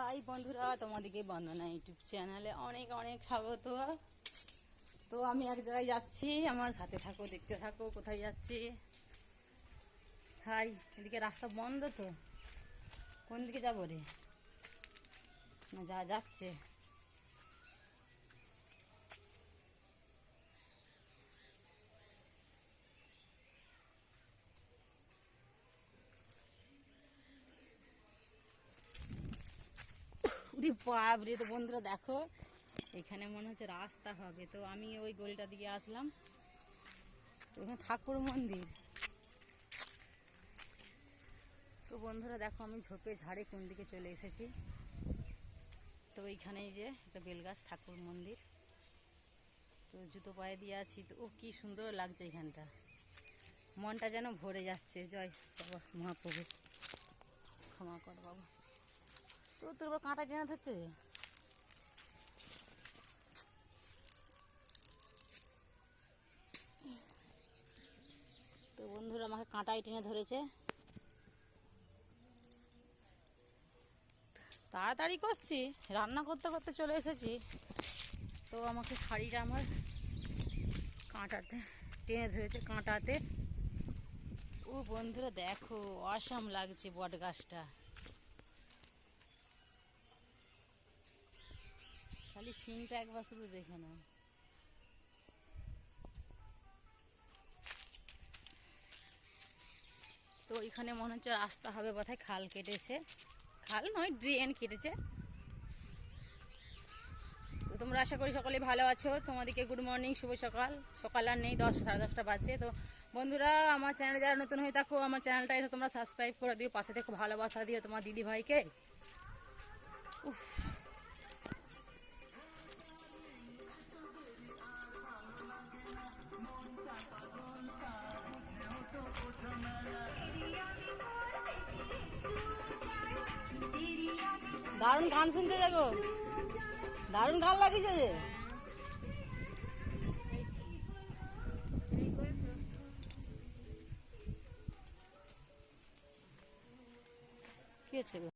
High বন্ধুরা, তোমাদেরকে বন্দনা YouTube চ্যানেলে অনেক অনেক স্বাগত। তো আমি এক জায়গায় যাচ্ছি, আমার সাথে থাকো, দেখতে থাকো কোথায় যাচ্ছি। হাই, এদিকে রাস্তা বন্ধ তো, কোন দিকে যাবো রে? না যা যাচ্ছে বাবরে। তো বন্ধুরা দেখো, এখানে মনে হচ্ছে রাস্তা হবে, তো আমি ওই গলিটা দিকে আসলাম। ওখানে ঠাকুর মন্দির। তো বন্ধুরা দেখো, আমি ঝোপে ঝাড়ে কোন দিকে চলে এসেছি। তো এইখানেই যে একটা বেলগাছ ঠাকুর মন্দির। তো জুতো পায়ে দিয়ে আছি, তো ও কি সুন্দর লাগছে এখানটা, মনটা যেন ভরে যাচ্ছে। জয় বাবা মহাপ্রভু, ক্ষমা কর বাবা। তো তোর আবার কাঁটা টেনে ধরছে। তো বন্ধুরা আমাকে কাঁটাই টেনে ধরেছে। তাড়াতাড়ি করছি, রান্না করতে করতে চলে এসেছি। তো আমাকে শাড়িটা আমার কাঁটাতে টেনে ধরেছে, কাঁটাতে। ও বন্ধুরা দেখো, অসাম লাগছে বট গাছটা, খালি শিংটা একবার শুধু দেখে নাও। তো এখানে মনে হচ্ছে রাস্তা হবে বোধহয়, খাল কেটেছে, খাল নয় ড্রেন কেটেছে। তো তোমরা আশা করি সকলে ভালো আছো। তোমাদেরকে গুড মর্নিং, শুভ সকাল। সকাল আর নেই, 10 সাড়ে 10টা বাজছে। তো বন্ধুরা, আমার চ্যানেলে যারা নতুন হয়ে থাকো, আমার চ্যানেলটা এসে তোমরা সাবস্ক্রাইব করে দিও, পাশে থেকে ভালোবাসা দিও তোমার দিদি ভাইকে। দারুণ গান শুনতে যাবো, দারুণ গান লাগিয়েছে যে। কি হচ্ছে?